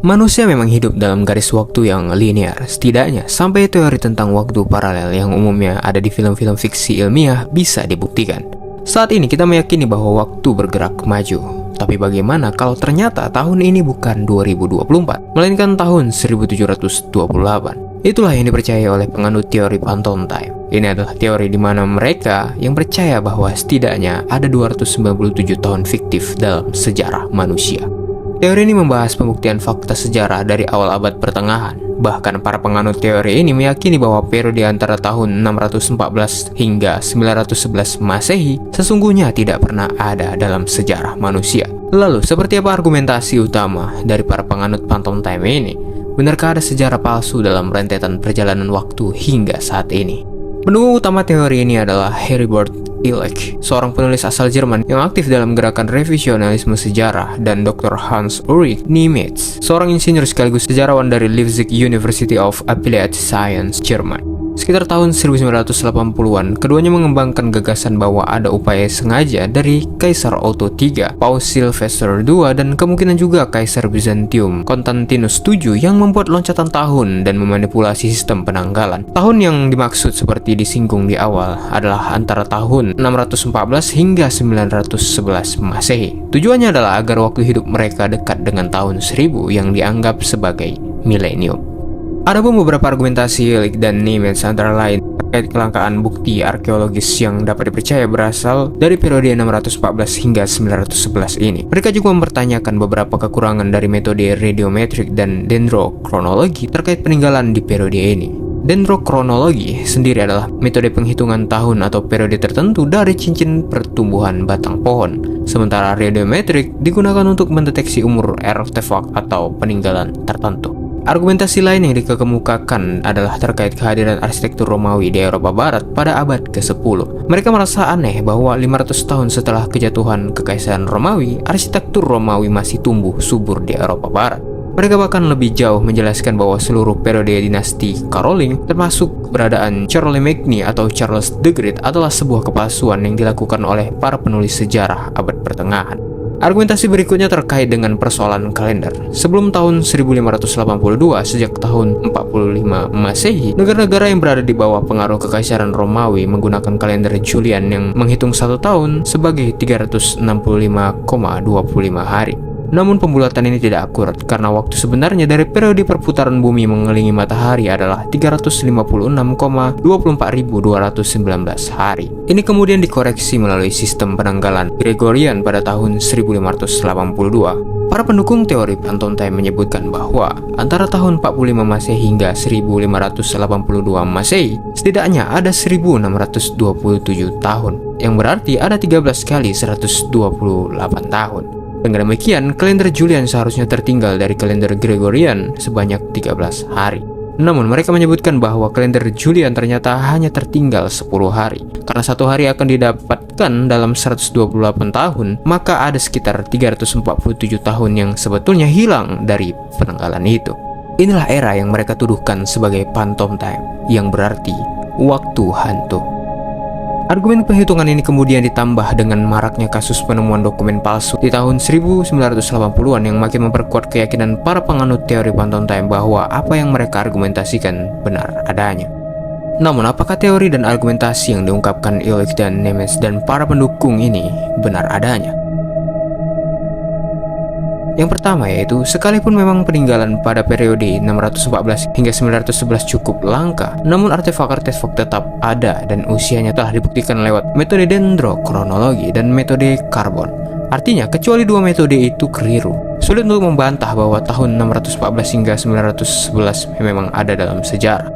Manusia memang hidup dalam garis waktu yang linear, setidaknya sampai teori tentang waktu paralel yang umumnya ada di film-film fiksi ilmiah bisa dibuktikan. Saat ini kita meyakini bahwa waktu bergerak maju. Tapi bagaimana kalau ternyata tahun ini bukan 2024, melainkan tahun 1728? Itulah yang dipercaya oleh penganut teori Phantom Time. Ini adalah teori di mana mereka yang percaya bahwa setidaknya ada 297 tahun fiktif dalam sejarah manusia. Teori ini membahas pembuktian fakta sejarah dari awal abad pertengahan. Bahkan para penganut teori ini meyakini bahwa periode antara tahun 614 hingga 911 Masehi sesungguhnya tidak pernah ada dalam sejarah manusia. Lalu, seperti apa argumentasi utama dari para penganut Phantom Time ini? Benarkah ada sejarah palsu dalam rentetan perjalanan waktu hingga saat ini? Pendukung utama teori ini adalah Heribert Illich, seorang penulis asal Jerman yang aktif dalam gerakan revisionisme sejarah, dan Dr. Hans Ulrich Niemitz, seorang insinyur sekaligus sejarawan dari Leipzig University of Applied Science, Jerman. Sekitar tahun 1980-an, keduanya mengembangkan gagasan bahwa ada upaya sengaja dari Kaisar Otto III, Paus Sylvester II, dan kemungkinan juga Kaisar Bizantium Konstantinus VII yang membuat loncatan tahun dan memanipulasi sistem penanggalan. Tahun yang dimaksud seperti disinggung di awal adalah antara tahun 614 hingga 911 Masehi. Tujuannya adalah agar waktu hidup mereka dekat dengan tahun 1000 yang dianggap sebagai milenium. Ada pun beberapa argumentasi Illich dan Niemitz antara lain terkait kelangkaan bukti arkeologis yang dapat dipercaya berasal dari periode 614 hingga 911 ini. Mereka juga mempertanyakan beberapa kekurangan dari metode radiometrik dan dendrokronologi terkait peninggalan di periode ini. Dendrokronologi sendiri adalah metode penghitungan tahun atau periode tertentu dari cincin pertumbuhan batang pohon, sementara radiometrik digunakan untuk mendeteksi umur artefak atau peninggalan tertentu. Argumentasi lain yang dikemukakan adalah terkait kehadiran arsitektur Romawi di Eropa Barat pada abad ke-10. Mereka merasa aneh bahwa 500 tahun setelah kejatuhan Kekaisaran Romawi, arsitektur Romawi masih tumbuh subur di Eropa Barat. Mereka bahkan lebih jauh menjelaskan bahwa seluruh periode dinasti Caroling, termasuk keberadaan Charlemagne atau Charles the Great, adalah sebuah kepalsuan yang dilakukan oleh para penulis sejarah abad pertengahan. Argumentasi berikutnya terkait dengan persoalan kalender. Sebelum tahun 1582, sejak tahun 45 Masehi, negara-negara yang berada di bawah pengaruh Kekaisaran Romawi menggunakan kalender Julian yang menghitung satu tahun sebagai 365,25 hari. Namun pembulatan ini tidak akurat karena waktu sebenarnya dari periode perputaran bumi mengelilingi matahari adalah 356,24.219 hari. Ini kemudian dikoreksi melalui sistem penanggalan Gregorian pada tahun 1582. Para pendukung teori Phantom Time menyebutkan bahwa antara tahun 45 Masehi hingga 1582 Masehi, setidaknya ada 1627 tahun, yang berarti ada 13 kali 128 tahun. Dengan demikian, kalender Julian seharusnya tertinggal dari kalender Gregorian sebanyak 13 hari. Namun mereka menyebutkan bahwa kalender Julian ternyata hanya tertinggal 10 hari. Karena satu hari akan didapatkan dalam 128 tahun, maka ada sekitar 347 tahun yang sebetulnya hilang dari penanggalan itu. Inilah era yang mereka tuduhkan sebagai Phantom Time, yang berarti waktu hantu. Argumen perhitungan ini kemudian ditambah dengan maraknya kasus penemuan dokumen palsu di tahun 1980-an yang makin memperkuat keyakinan para penganut teori Phantom Time bahwa apa yang mereka argumentasikan benar adanya. Namun, apakah teori dan argumentasi yang diungkapkan Illich dan Niemitz dan para pendukung ini benar adanya? Yang pertama yaitu, sekalipun memang peninggalan pada periode 614 hingga 911 cukup langka, namun artefak-artefak tetap ada dan usianya telah dibuktikan lewat metode dendrokronologi dan metode karbon. Artinya, kecuali dua metode itu keliru, sulit untuk membantah bahwa tahun 614 hingga 911 memang ada dalam sejarah.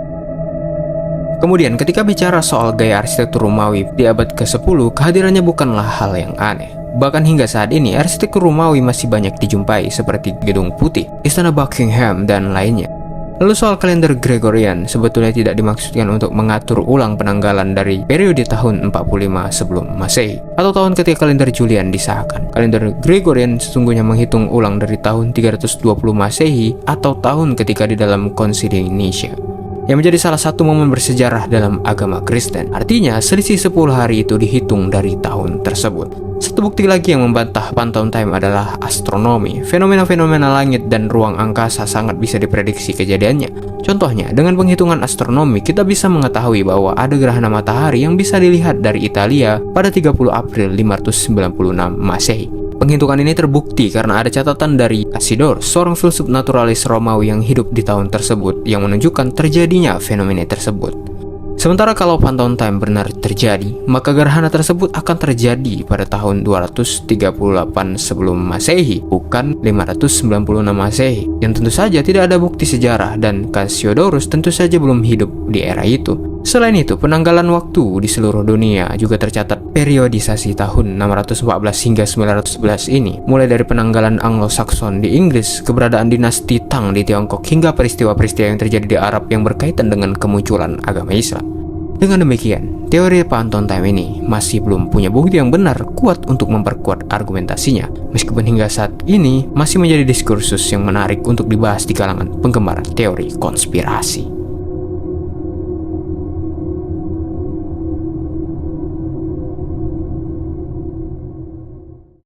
Kemudian, ketika bicara soal gaya arsitektur Romawi di abad ke-10, kehadirannya bukanlah hal yang aneh. Bahkan hingga saat ini, arsitektur Romawi masih banyak dijumpai seperti Gedung Putih, Istana Buckingham, dan lainnya. Lalu soal kalender Gregorian sebetulnya tidak dimaksudkan untuk mengatur ulang penanggalan dari periode tahun 45 sebelum Masehi atau tahun ketika kalender Julian disahkan. Kalender Gregorian sesungguhnya menghitung ulang dari tahun 320 Masehi atau tahun ketika di dalam Konsili Nicea, yang menjadi salah satu momen bersejarah dalam agama Kristen. Artinya, selisih 10 hari itu dihitung dari tahun tersebut. Satu bukti lagi yang membantah Phantom Time adalah astronomi. Fenomena-fenomena langit dan ruang angkasa sangat bisa diprediksi kejadiannya. Contohnya, dengan penghitungan astronomi, kita bisa mengetahui bahwa ada gerhana matahari yang bisa dilihat dari Italia pada 30 April 596 Masehi. Penghitungan ini terbukti karena ada catatan dari Asidor, seorang filsuf naturalis Romawi yang hidup di tahun tersebut, yang menunjukkan terjadinya fenomena tersebut. Sementara kalau Phantom Time benar terjadi, maka gerhana tersebut akan terjadi pada tahun 238 sebelum Masehi, bukan 596 Masehi, yang tentu saja tidak ada bukti sejarah dan Cassiodorus tentu saja belum hidup di era itu. Selain itu, penanggalan waktu di seluruh dunia juga tercatat periodisasi tahun 614 hingga 911 ini, mulai dari penanggalan Anglo-Saxon di Inggris, keberadaan dinasti Tang di Tiongkok, hingga peristiwa-peristiwa yang terjadi di Arab yang berkaitan dengan kemunculan agama Islam. Dengan demikian, teori Phantom Time ini masih belum punya bukti yang benar kuat untuk memperkuat argumentasinya, meskipun hingga saat ini masih menjadi diskursus yang menarik untuk dibahas di kalangan penggemar teori konspirasi.